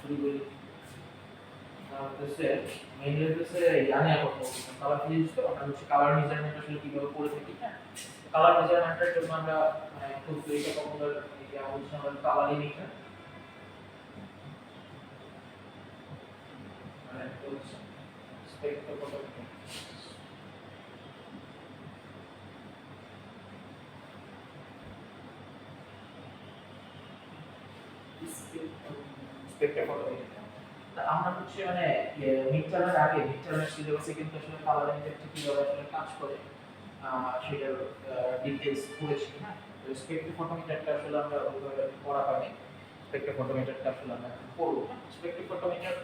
শুরু করি মেইনলি হচ্ছে জানি এখন কালার ফিজিক্স তো আমরা হচ্ছে কালার মেজারমেন্ট আসলে কিভাবে করে থাকি হ্যাঁ কালার মেজারমেন্টের জন্য আমরা খুব দুইটা পপুলার এই হচ্ছে আমাদের কালার ইমিটার আর একটা হচ্ছে স্পেকট্রোফটোমিটার স্পেকট্রোফটোমিটার আমরা হচ্ছে মানে মিডটার্মের আগে মিডটার্মের সিলেবাসে কিন্তু আসলে কালার ইমিটারটা কিভাবে আসলে কাজ করে সেটার ডিটেইলস পড়েছি হ্যাঁ তো স্পেকট্রোফটোমিটারটা আসলে আমরা ওইভাবে পড়া হয়নি স্পেকট্রোফটোমিটারটা আসলে আমরা পড়বো স্পেকট্রোফটোমিটার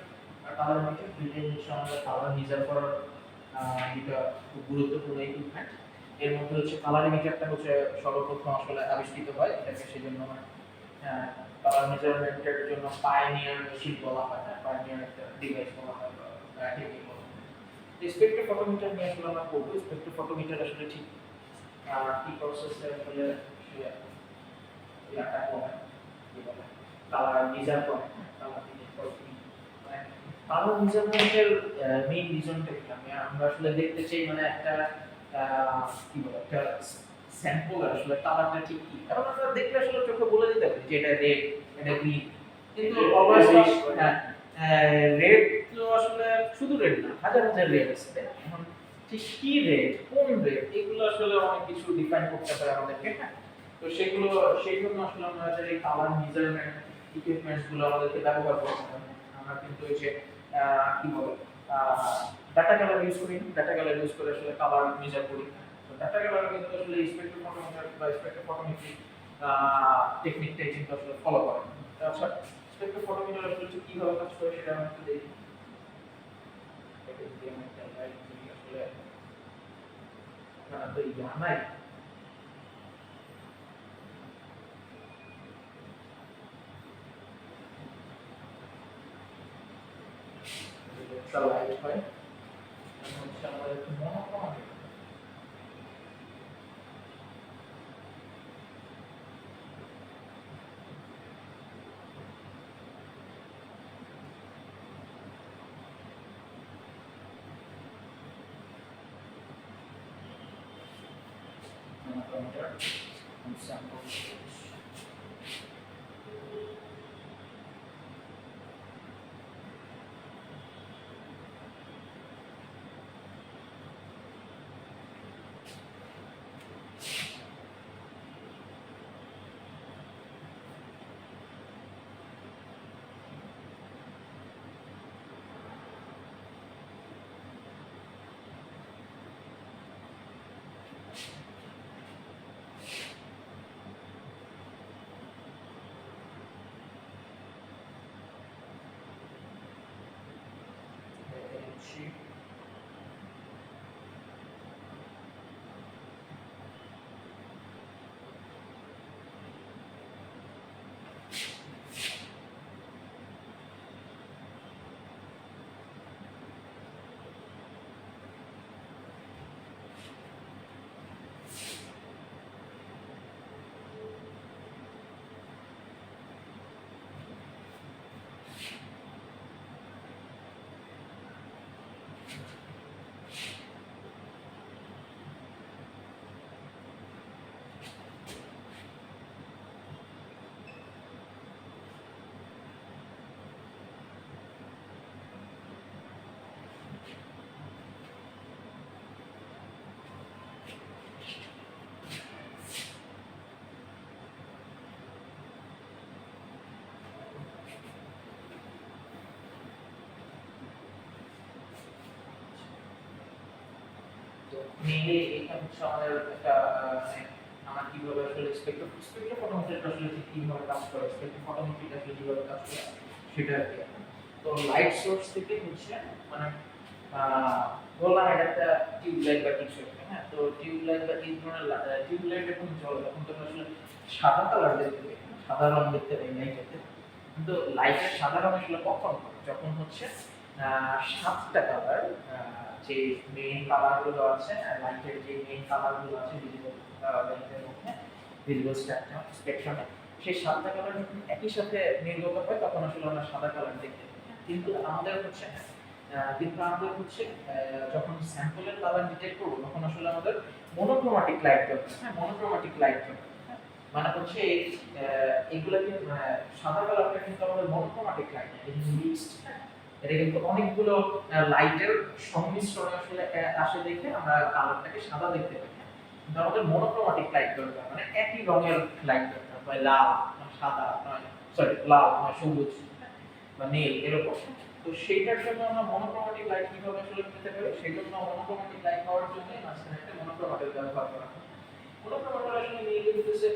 আর কালার মিটার দুইটাই হচ্ছে আমরা কালার মেজার করার এটা খুব গুরুত্বপূর্ণ ইকুইপমেন্ট এর মধ্যে হচ্ছে কালার মিটারটা হচ্ছে সর্বপ্রথম আসলে আবিষ্কৃত হয় এটাকে সেজন্য কালার মেজারমেন্টের জন্য পায়োনিয়ার মেশিন বলা হয় না পায়োনিয়ার একটা ডিভাইস বলা হয় বা টেকনিক বলা হয় স্পেকট্রোফটোমিটার নিয়ে আসলে আমরা পড়বো স্পেকট্রোফটোমিটার আসলে ঠিক কি প্রসেসে আসলে ইয়াটা করে কি বলে কালার মেজার করে কালার মেজারমেন্টের মেইন রিজনটা কি আমরা আসলে দেখতে চাই মানে একটা কি বলে একটা স্যাম্পল আসলে কালারটা ঠিক কি কারণ আমরা দেখলে আসলে চোখে বলে দিতে পারি যে এটা রেড এটা গ্রিন কিন্তু অবশ্যই রেড তো আসলে শুধু রেড না হাজার হাজার রেড আছে এখন ঠিক কি রেড কোন রেড এগুলো আসলে অনেক কিছু ডিফাইন করতে পারে আমাদেরকে হ্যাঁ তো সেগুলো সেই জন্য আসলে আমাদের এই কালার মেজারমেন্ট ইকুইপমেন্টস গুলো আমাদেরকে ব্যবহার করতে হবে আমরা কিন্তু এই যে কি বলে ডাটা কালার ইউজ করি ডাটা কালার ইউজ করে আসলে কালার মেজার করি তো ডাটা কালার কিন্তু আসলে স্পেকট্রোফটোমিটার বা স্পেকট্রোফটোমেট্রি টেকনিকটাই কিন্তু আসলে ফলো করে আচ্ছা স্পেকট্রোফটোমিটার আসলে কিভাবে কাজ করে সেটা আমরা একটু দেখি এটা দিয়ে আমি একটা লাইট দিই আসলে তো এই জানাই লাইট হয় হচ্ছে আমাদের একটু মনোক্রোম and sample মেইনলি এটা হচ্ছে আমাদের একটা আমরা কিভাবে আসলে স্পেকট্রোফটোমিটার আসলে কিভাবে কাজ করে স্পেকট্রোফটোমিটার আসলে কিভাবে কাজ করে সেটা আর কি তো লাইট সোর্স থেকে হচ্ছে মানে বললাম এটা একটা টিউবলাইট বা কিছু হ্যাঁ তো টিউবলাইট বা এই ধরনের টিউবলাইট যখন জ্বলে তখন তো আসলে সাদা কালার দেখতে পাই সাদা রং দেখতে পাই লাইটেতে কিন্তু লাইটের সাদা রং আসলে কখন যখন হচ্ছে সাতটা কালার যে মেইন কালারগুলো আছে লাইটের যে মেইন কালারগুলো আছে ভিজিবল লাইটের মধ্যে ভিজিবল স্পেকট্রামে সেই সাদা কালার যখন একই সাথে নির্গত হয় তখন আসলে আমরা সাদা কালার দেখতে পাই। কিন্তু আমাদের হচ্ছে যখন স্যাম্পলের কালার ডিটেক্ট করব তখন আসলে আমাদের মনোক্রোমাটিক লাইট দরকার। হ্যাঁ, মনোক্রোমাটিক লাইট দরকার। মানে হচ্ছে এগুলা কিন্তু সাদা কালারটা কিন্তু আমাদের মনোক্রোমাটিক লাইট, এটা কিন্তু মিক্সড। এটা কিন্তু অনেকগুলো লাইটের সংমিশ্রণে আসলে আসে দেখে আমরা কালারটাকে সাদা দেখতে পাই। কিন্তু আমাদের মনোক্রোমাটিক লাইট দরকার, মানে একই রঙের লাইট দরকার, হয় লাল না সাদা নয়, সরি লাল না সবুজ বা নীল এরকম। তো সেইটার জন্য আমরা মনোক্রোমাটিক লাইট কিভাবে আসলে পেতে পারি, সেই জন্য মনোক্রোমাটিক লাইট পাওয়ার জন্য মাঝখানে একটা মনোক্রোমাটিক ব্যবহার করা হয়। মনোক্রোমাটিক আসলে মেইনলি হচ্ছে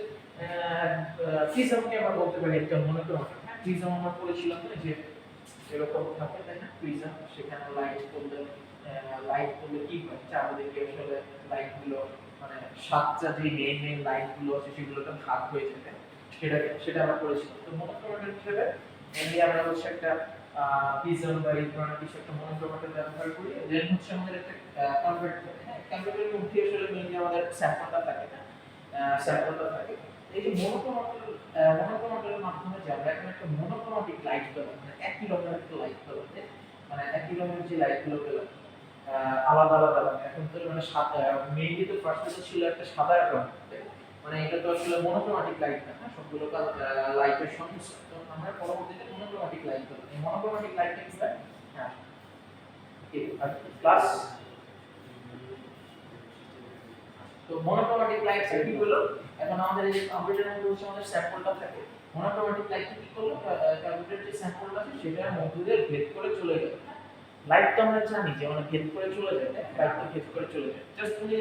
প্রিজমকে আমরা বলতে পারি একটা মনোক্রোমাটিক। প্রিজম আমরা পড়েছিলাম না যে এরকম থাকে, তাই না? প্রিজম, সেখানে লাইট করলে কি হয়, চারদিকে আসলে লাইট গুলো মানে সাতটা যে মেইন লাইট গুলো আছে সেগুলোতে ভাগ হয়ে যাবে, সেটা আমরা পড়েছিলাম। তো মনোক্রোমাটিক হিসেবে মেইনলি আমরা হচ্ছে একটা প্রিজম বা এই ধরনের কিছু একটা মনোক্রোমাটিক ব্যবহার করি। দেন হচ্ছে আমাদের একটা কনভার্টার, হ্যাঁ, কনভার্টারের মধ্যে আসলে মেইনলি আমাদের স্যাম্পলটা থাকে, না স্যাম্পলটা থাকে। এই যে মনোক্রোমাটিকের মাধ্যমে যে আমরা এখন একটা মনোক্রোমাটিক লাইট পেলাম, মানে একই রঙের একটা লাইট পেলাম, মানে একই রঙের যে লাইটগুলো পেলাম আলাদা আলাদা রঙ। এখন তো মানে সাদা মেইনলি তো ফার্স্টে ছিল একটা সাদা রঙ, মানে এটা তো আসলে মনোক্রোমাটিক লাইট না, সবগুলো লাইটের সংমিশ্রণ। তো আমরা পরবর্তীতে মনোক্রোমাটিক লাইট পেলাম। এই মনোক্রোমাটিক লাইটটা কি হয়? হ্যাঁ, আর প্লাস তো মনোক্রোমাটিক লাইট কি হলো, এখন আমাদের এই যে কম্পিউটারের মধ্যে হচ্ছে আমাদের স্যাম্পলটা থাকে, মনোক্রোমাটিক লাইট কি করলো, কম্পিউটারের যে স্যাম্পলটা আছে সেটার মধ্য দিয়ে ভেদ করে চলে গেল। লাইট তো আমরা জানি যে মানে ভেদ করে চলে যায়, লাইট তো ভেদ করে চলে যায়। জাস্ট যে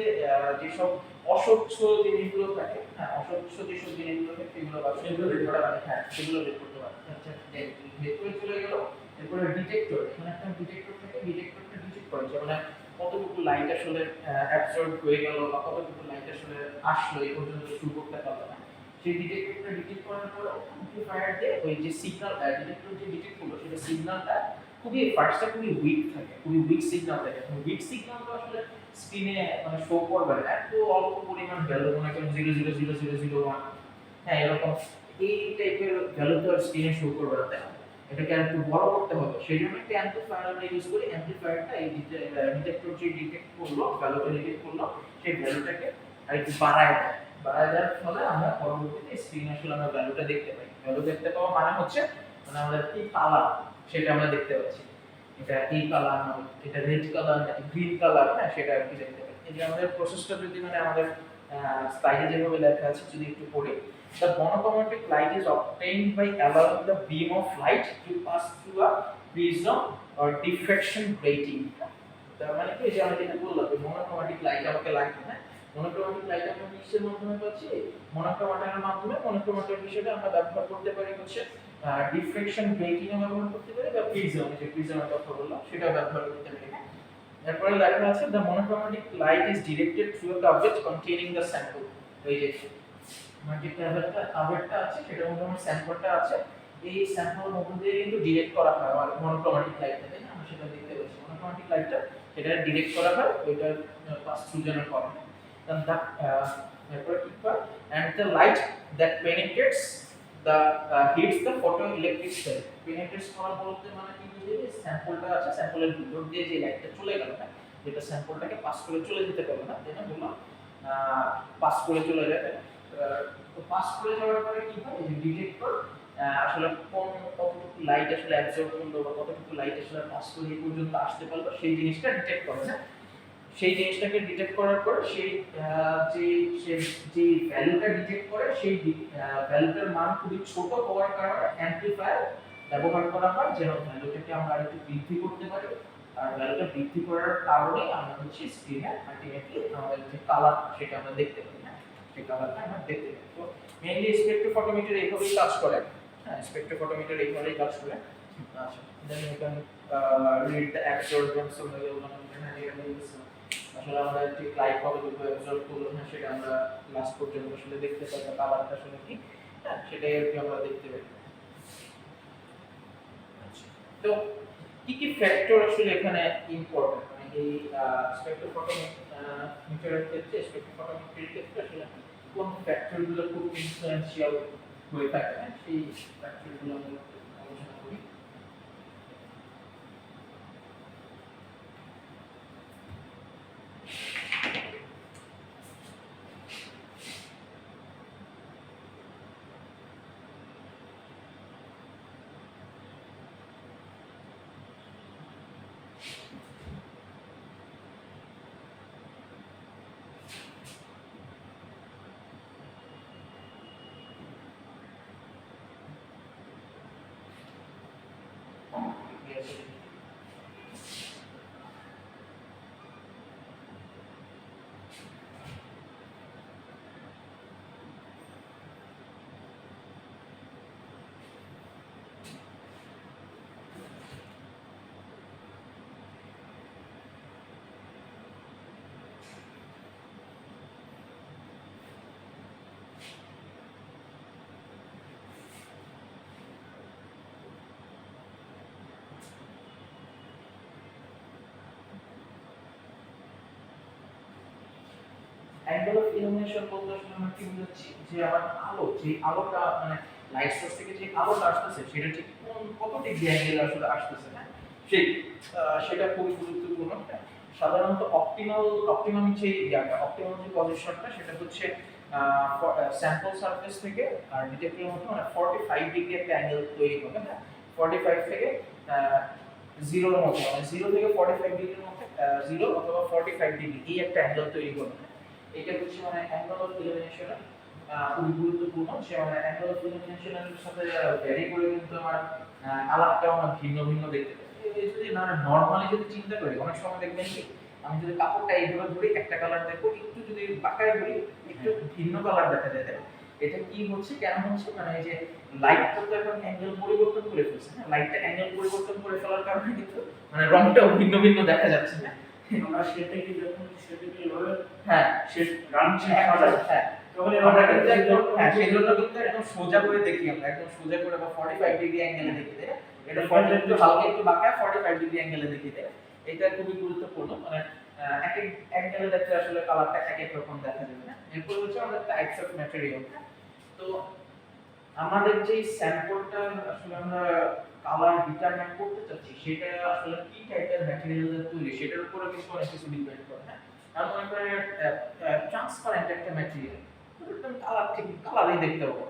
যেসব অস্বচ্ছ জিনিসগুলো থাকে, হ্যাঁ, অস্বচ্ছ যেসব জিনিসগুলো থাকে সেগুলো বা সেগুলো বের করা হয়, হ্যাঁ, সেগুলো বের করতে পারে। আচ্ছা, ভেদ করে চলে গেল। এরপরে ডিটেক্টর, এখানে একটা ডিটেক্টর থাকে, ডিটেক্টরটা ডিটেক্ট করে যে মানে কতটুকু লাইট আসলে অ্যাবসর্ব হয়ে গেল বা কতটুকু লাইট আসলে আসলো এই পর্যন্ত শুরু করতে পারলো না। সেই ডিটেক্টরটা ডিটেক্ট করার পর অ্যাম্প্লিফায়ার দিয়ে ওই যে সিগন্যাল ডিটেক্টর যে ডিটেক্ট করলো সেটা সিগন্যালটা খুবই ফার্স্টে খুবই উইক থাকে, খুবই উইক সিগন্যাল থাকে। উইক সিগন্যাল তো আসলে স্ক্রিনে মানে শো করবে না, এত অল্প পরিমাণ ভ্যালু, মনে করেন 0.00001, হ্যাঁ, এরকম এই টাইপের ভ্যালু তো স্ক্রিনে শো করবে না, তাই না? এটাকে আর একটু বড় করতে হবে, সেই জন্য একটা অ্যাম্প্লিফায়ার আমরা ইউজ করি। অ্যাম্প্লিফায়ারটা এই ডিটেক্টর যে ডিটেক্ট করলো, ভ্যালুটা ডিটেক্ট করলো, সেই ভ্যালুটাকে আর একটু বাড়ায় দেওয়ার ফলে আমরা পরবর্তীতে স্ক্রিনে আসলে আমরা ভ্যালুটা দেখতে পাই। ভ্যালু দেখতে পাওয়া মানে হচ্ছে মানে আমাদের কি কালার সেটা আমরা দেখতে পাচ্ছি, এটা এই কালার না এটা রেড কালার নাকি গ্রিন কালার, হ্যাঁ, সেটা আর কি দেখতে পাই। এই যে আমাদের প্রসেসটা যদি মানে আমাদের স্লাইডে যেভাবে লেখা আছে যদি একটু পড়ি, the monochromatic light is obtained by allowing the beam of light to pass through a prism or diffraction grating. তার মানে কি, যে আমরা যেটা বললাম যে মনোক্রোমাটিক লাইট আমাকে লাগবে, হ্যাঁ, মনোক্রোমাটিক লাইট আমরা কিসের মাধ্যমে পাচ্ছি? মনোক্রোমাটিকের মাধ্যমে। মনোক্রোমাটিক হিসেবে আমরা ব্যবহার করতে পারি হচ্ছে ডিফ্রেকশন গ্রেটিং এর ব্যবহার করতে পারি, বা প্রিজম, যে প্রিজমের কথা বললাম সেটা ব্যবহার করতে পারি। এরপরে লেখা আছে the monochromatic light is directed through a cavity containing the sample. এই যে মানে যে কাভারটা আছে সেটার মধ্যে আমার স্যাম্পলটা আছে, এই স্যাম্পলের মধ্যে দিয়ে কিন্তু ডিরেক্ট করা হয় আর মনোক্রোমাটিক লাইটটা, তাই না? আমরা সেটা দেখতে পাচ্ছি মনোক্রোমাটিক লাইটটা এটা ডিরেক্ট করা হয় ওইটার পাস থ্রু যেন করে। দেন দ্য এরপর কি হয়, and the light that penetrates the hits the photoelectric cell. penetrates করা বলতে মানে কি বুঝায়, স্যাম্পলটা আছে, স্যাম্পলের ভিতর দিয়ে যে লাইটটা চলে গেল না, যেটা স্যাম্পলটাকে পাস করে চলে যেতে পারবে না, তাই না? বললাম পাস করে চলে যায়। তো পাস করে যাওয়ার পরে কি হয়, এই ডিটেক্টর আসলে কতটুকু লাইট আসলে অ্যাবজর্ব করলো বা কতটুকু লাইট আসলে পাস করে এই পর্যন্ত আসতে পারলো সেই জিনিসটা ডিটেক্ট করে, না? সেই জিনিসটাকে ডিটেক্ট করার পর সেই যে ভ্যালুটা ডিটেক্ট করে সেই ভ্যালুটার মান খুবই ছোট হওয়ার কারণে অ্যাম্প্লিফায়ার ব্যবহার করা হয় যেন ভ্যালুটাকে আমরা আরেকটু বৃদ্ধি করতে পারি। আর ভ্যালুটা বৃদ্ধি করার কারণে আমরা হচ্ছে স্ক্রিনে আলটিমেটলি আমাদের যে কালার সেটা আমরা দেখতে পাই, না? সেই কালারটা আমরা দেখতে পাই। তো মেইনলি স্পেকট্রোফটোমিটার এইভাবেই কাজ করে, হ্যাঁ, স্পেকট্রোফটোমিটার এইভাবেই কাজ করে। আচ্ছা, then we can read the absorbance of the আসলে আমরা ঠিক লাইট কতটুকু অ্যাবসর্ব করলো, না সেটা আমরা লাস্ট পর্যন্ত আসলে দেখতে পাই, কালারটা আসলে কি, হ্যাঁ, সেটাই আর কি আমরা দেখতে পাই। তো কি কি ফ্যাক্টর আসলে এখানে ইম্পর্টেন্ট, মানে এই স্পেকট্রোফটোমিটারের ক্ষেত্রে, স্পেকট্রোফটোমিটারের ক্ষেত্রে আসলে কোন ফ্যাক্টরগুলো খুব ইনফ্লুয়েন্সিয়াল হয়ে থাকে, সেই ফ্যাক্টরগুলো আমরা আলোচনা করি। অ্যাঙ্গেল অফ ইলুমিনেশন বলতে আসলে আমরা কি বুঝাচ্ছি, যে আমার আলো, যে আলোটা মানে লাইট সোর্স থেকে যে আলোটা আসতেছে সেটা ঠিক কত ডিগ্রি অ্যাঙ্গেলে আসলে আসতেছে, হ্যাঁ সেই সেটা খুবই গুরুত্বপূর্ণ। সাধারণত অপটিমাম যে অপটিমাম যে পজিশনটা সেটা হচ্ছে স্যাম্পল সারফেস থেকে আর ডিটেক্টরের মধ্যে মানে 45 ডিগ্রি একটা অ্যাঙ্গেল তৈরি হবে, হ্যাঁ 45 থেকে জিরোর মধ্যে, মানে 0 থেকে 45 ডিগ্রির মধ্যে 0 অথবা 45 ডিগ্রি এই একটা অ্যাঙ্গেল তৈরি করবে। এটা হচ্ছে মানে অ্যাঙ্গেল অফ ইলুমিনেশন খুবই গুরুত্বপূর্ণ। সে মানে অ্যাঙ্গেল অফ ইলুমিনেশনের সাথে ভ্যারি করে কিন্তু আমার কালারটাও আমার ভিন্ন ভিন্ন দেখতে পাই। এই যদি না নরমালি যদি চিন্তা করি, অনেক সময় দেখবেন কি আমি যদি কাপড়টা এইভাবে ধরি একটা কালার দেখবো, একটু যদি বাঁকায় ধরি একটু ভিন্ন কালার দেখা যায়। এটা কি হচ্ছে, কেন হচ্ছে, মানে এই যে লাইটটা তো এখন অ্যাঙ্গেল পরিবর্তন করে ফেলছে, হ্যাঁ লাইটটা অ্যাঙ্গেল পরিবর্তন করে ফেলার কারণে কিন্তু মানে রংটাও ভিন্ন ভিন্ন দেখা যাচ্ছে না। আমরা সেটাকে যখন সেটাকে এভাবে হ্যাঁ সে গান সাজাই, হ্যাঁ তখন আমরা কিন্তু একদম হ্যাঁ সেজন্য কিন্তু একদম সোজা করে দেখি, আমরা একদম সোজা করে বা 45 ডিগ্রি অ্যাঙ্গেলে দেখি, তাই না? এটা 40 একটু হালকা একটু বাঁকা 45 ডিগ্রি অ্যাঙ্গেলে দেখি, তাই না? এটা খুবই গুরুত্বপূর্ণ। মানে এক এক অ্যাঙ্গেলে দেখতে আসলে কালারটা এক এক রকম দেখা যাবে, না? এরপর হচ্ছে আমাদের টাইপস অফ ম্যাটেরিয়াল। তো আমাদের যে স্যাম্পলটা আসলে আমরা কালার ডিটারমাইন করতে চাচ্ছি সেটা আসলে কি টাইপের ম্যাটেরিয়াল দিয়ে তৈরি সেটার উপরে কিন্তু অনেক কিছু ডিপেন্ড করে, হ্যাঁ আমরা মনে করি ট্রান্সপারেন্ট একটা ম্যাটেরিয়াল, একদম কালার ঠিক কালারই দেখতে পাবো।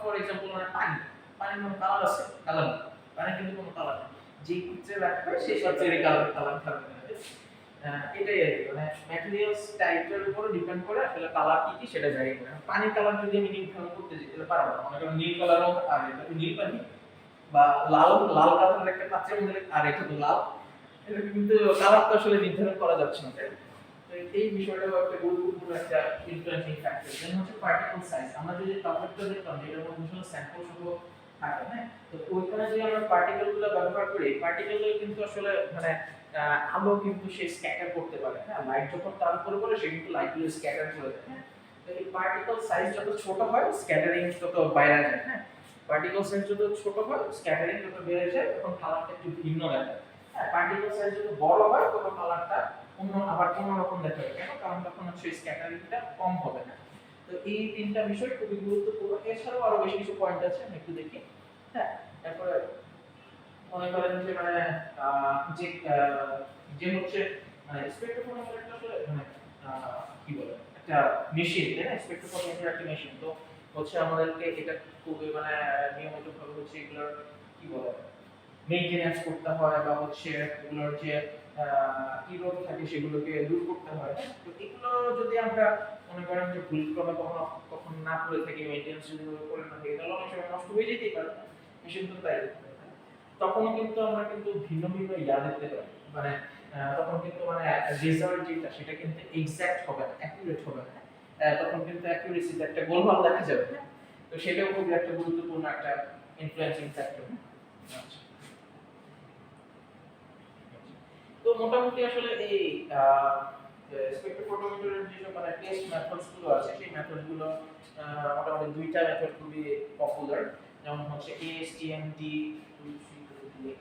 ফর এক্সাম্পল মানে পানির কোনো কালার আছে? কালার নেই, পানি কিন্তু কোনো কালার নেই, যে পিকচার রাখবে সেই পিকচারে কালার থাকবে। এটাই আর কি, মানে ম্যাটেরিয়ালস টাইপের উপর ডিপেন্ড করে আসলে কালার কি সেটা ভ্যারি করে। পানির কালার যদি আমি নির্ধারণ করতে যাই তাহলে পারবো না, মনে করেন নীল কালার আর এটা নীল পানি, বা লাল কালারের একটা পাত্রের মধ্যে আর এটা তো লাল, এটা কিন্তু কালার তো আসলে নির্ধারণ করা যাচ্ছে না, তাই? তো এই বিষয়টাও একটা গুরুত্বপূর্ণ একটা ইনফ্লুয়েন্সিং ফ্যাক্টর। দেন হচ্ছে পার্টিকেল সাইজ। আমরা যদি টপিকটা দেখতাম যেটার মধ্যে আসলে স্যাম্পল সহ থাকে, হ্যাঁ তো ওইখানে যদি আমরা পার্টিকেলগুলো ব্যবহার করি, পার্টিকেলগুলো কিন্তু আসলে মানে আলো কিন্তু সে স্ক্যাটার করতে পারে, হ্যাঁ লাইট যখন তার উপরে পড়ে সে কিন্তু লাইটগুলো স্ক্যাটার করে দেয়, হ্যাঁ তো এই পার্টিকেল সাইজ যত ছোট হয় স্ক্যাটারিং তত বাইরে যায়, হ্যাঁ পার্টিকেল সাইজ যত ছোট হয় স্ক্যাটারিং তত বেড়ে যায়, তখন কালারটা একটু ভিন্ন দেখায়। হ্যাঁ পার্টিকেল সাইজ যত বড় হয় তখন কালারটা অন্য রকম দেখাবে, কেন? কারণ তখন হচ্ছে স্ক্যাটারিংটা কম হবে না। তো এই তিনটা বিষয় খুবই গুরুত্বপূর্ণ। এছাড়াও আরো বেশ কিছু পয়েন্ট আছে, আমি একটু দেখি। হ্যাঁ তারপরে মনে করেন যে মানে যে যে হচ্ছে মানে স্পেকট্রোফোটোমিটার একটা আসলে মানে কি বলে একটা মেশিন, তাই না? স্পেকট্রোফোটোমিটার একটা মেশিন, তো হচ্ছে আমাদেরকে এটা খুবই মানে নিয়মিত ভাবে হচ্ছে এগুলোর কি বলে মেইনটেনেন্স করতে হয়, বা হচ্ছে এগুলোর যে ইরোড থাকে সেগুলোকে দূর করতে হয়। তো এগুলো যদি আমরা মনে করেন যে ভুলক্রমে কখনো না করে থাকি, মেইনটেনেন্স যদি করে না থাকি, তাহলে অনেক সময় নষ্ট হয়ে যেতেই পারে, মেশিন তো তাই। তখনও কিন্তু আমরা কিন্তু ভিন্ন ভিন্ন দেখতে পাই, মানে তখন কিন্তু মানে রেজাল্ট যেটা সেটা কিন্তু এক্সাক্ট হবে না, অ্যাকুরেট হবে না। তখন কিন্তু অ্যাকুরেসিতে একটা গোলমাল দেখা যাবে, তো সেটাও খুব একটা গুরুত্বপূর্ণ একটা ইনফ্লুয়েন্সিং ফ্যাক্টর। আচ্ছা, তো মোটামুটি আসলে এই স্পেকট্রোফোটোমিটারের যে মানে টেস্ট মেথডস গুলো আছে সেই মেথড গুলো মোটামুটি দুইটা মেথড খুবই পপুলার, যেমন হচ্ছে ASTM-D 2308,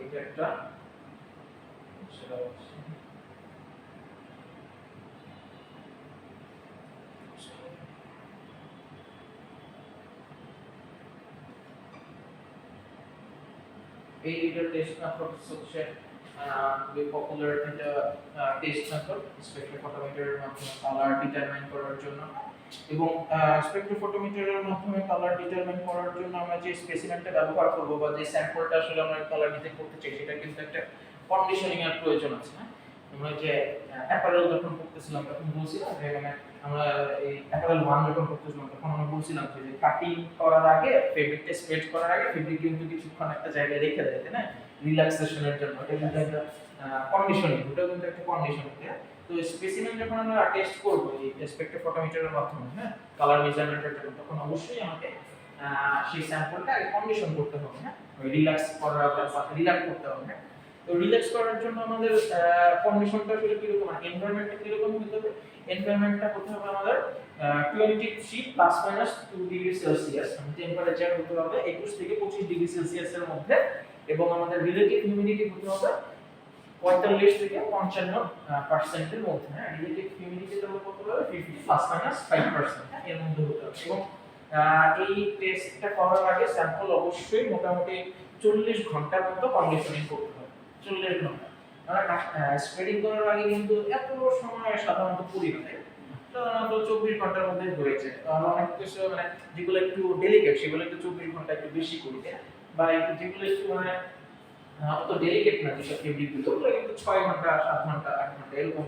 এটা একটা সেটা হচ্ছে এই দুটো টেস্ট মেথড হচ্ছে খুবই পপুলার একটা টেস্ট মেথড স্পেকট্রোফটোমিটারের মাধ্যমে কালার ডিটারমাইন করার জন্য। এবং স্পেকট্রোফটোমিটারের মাধ্যমে কালার ডিটারমাইন করার জন্য আমরা যে স্পেসিমেনটা ব্যবহার করব বা যে স্যাম্পলটা আসলে আমরা কালার ডিটেক্ট করতে চাই সেটা কিন্তু একটা কন্ডিশনিং এর প্রয়োজন আছে। হ্যাঁ, আমরা যে অ্যাপারেল যখন করতেছিলাম তখন বলছিলাম যে মানে আমরা এই অ্যাপারেল 1 যখন করতেছিলাম তখন আমরা বলছিলাম যে কাটিং করার আগে ফেব্রিকটা স্প্রেড করার আগে ফেব্রিক কিন্তু কিছুক্ষণ একটা জায়গায় রেখে দেয়, তাই না, রিল্যাক্সেশনের জন্য। এটা কিন্তু একটা কন্ডিশনিং, ওটা কিন্তু একটা কন্ডিশন। তো স্পেসিমেন যখন আমরা টেস্ট করব এই স্পেকট্রোফটোমিটারের মাধ্যমে, হ্যাঁ, কালার মেজারমেন্টের জন্য, তখন অবশ্যই আমাকে সেই স্যাম্পলটা কন্ডিশন করতে হবে, হ্যাঁ, রিল্যাক্স করার বা রিল্যাক্স করতে হবে। হ্যাঁ, তো রিল্যাক্স করার জন্য আমাদের কন্ডিশনটা আসলে কি রকম, এনভায়রনমেন্টটা কি রকম হতে হবে? এনভায়রনমেন্টটা হতে হবে আমাদের 23 ± 2 ডিগ্রি সেলসিয়াস, টেম্পারেচার হতে হবে 21 থেকে 25 ডিগ্রি সেলসিয়াসের মধ্যে, এবং আমাদের রিলেটিভ হিউমিডিটি হতে হবে 45 থেকে 55% এর মধ্যে। হ্যাঁ, রিলেটিভ হিউমিডিটি হতে হবে 50 ± 5%, হ্যাঁ, এর মধ্যে হতে হবে। এবং এই টেস্টটা করার আগে স্যাম্পল অবশ্যই মোটামুটি 40 ঘন্টার মতো কন্ডিশনিং করতে হবে। 40 ঘন্টা আমরা স্প্রেডিং করার আগে কিন্তু এত সময় সাধারণত করি না, সাধারণত 24 ঘন্টার মধ্যে হয়েছে। আমরা অনেক কিছু মানে যেগুলো একটু ডেলিকেট সেগুলো একটু 24 ঘন্টা একটু বেশি করি, বা যেগুলো একটু মানে অত ডেলিকেট না যেসব ফেব্রিকগুলো, ওগুলো কিন্তু 6 ঘন্টা 7 ঘন্টা 8 ঘন্টা এরকম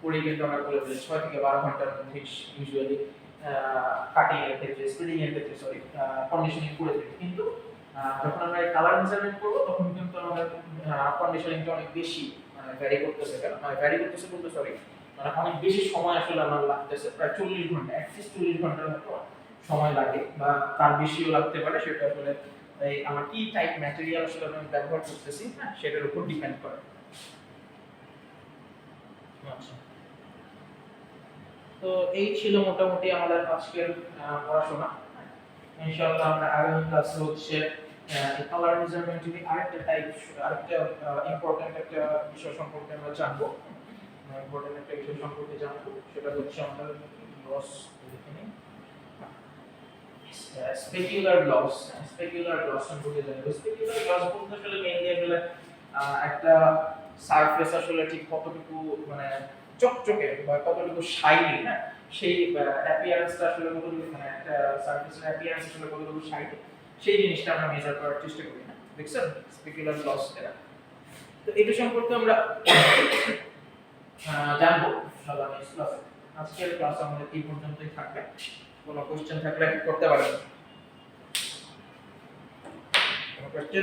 করে কিন্তু আমরা করে ফেলি। 6 থেকে 12 ঘন্টার মধ্যে ইউজুয়ালি কাটিং এর ক্ষেত্রে, স্প্রেডিং এর ক্ষেত্রে কন্ডিশনিং করে থাকি। কিন্তু যখন আমরা কালার মেজারমেন্ট করব তখন কিন্তু আমাদের কন্ডিশনিংটা অনেক বেশি ভ্যারি করতেছে, বলতে মানে অনেক বেশি সময় আসলে আমার লাগতেছে, প্রায় 40 ঘন্টা, অ্যাটলিস্ট 40 ঘন্টার মতো সময় লাগে, বা তার বেশিও লাগতে পারে। সেটা আসলে এই আমার কি টাইপ ম্যাটেরিয়াল আসলে আমি ব্যবহার করতেছি, হ্যাঁ, সেটার উপর ডিপেন্ড করে। আচ্ছা, তো এই ছিল মোটামুটি আমাদের আজকের পড়াশোনা। ইনশাআল্লাহ আমরা আগামী ক্লাসে হচ্ছে কালার মেজারমেন্টের আরেকটা টাইপ, আরেকটা ইম্পর্টেন্ট একটা বিষয় সম্পর্কে আমরা জানবো। সেটা হচ্ছে আমাদের লস, স্পেকুলার লস সম্পর্কে জানবো। স্পেকুলার লস বলতে আসলে মেইনলি আসলে একটা সারফেস আসলে ঠিক কতটুকু মানে চকচকে বা কতটুকু শাইনি, হ্যাঁ, সেই অ্যাপিয়ারেন্সটা আসলে কতটুকু, মানে একটা সারফেসের অ্যাপিয়ারেন্স আসলে কতটুকু শাইনি, সেই জিনিসটা আমরা মেজার করার চেষ্টা করি। না দেখছেন স্পেকুলার লস এটা। তো এটা সম্পর্কে আমরা জানবো ইনশাআল্লাহ নেক্সট ক্লাসে। আজকের ক্লাস আমাদের এই পর্যন্তই থাকবে। কোনো কোশ্চেন থাকলে করতে পারেন। কোনো কোশ্চেন?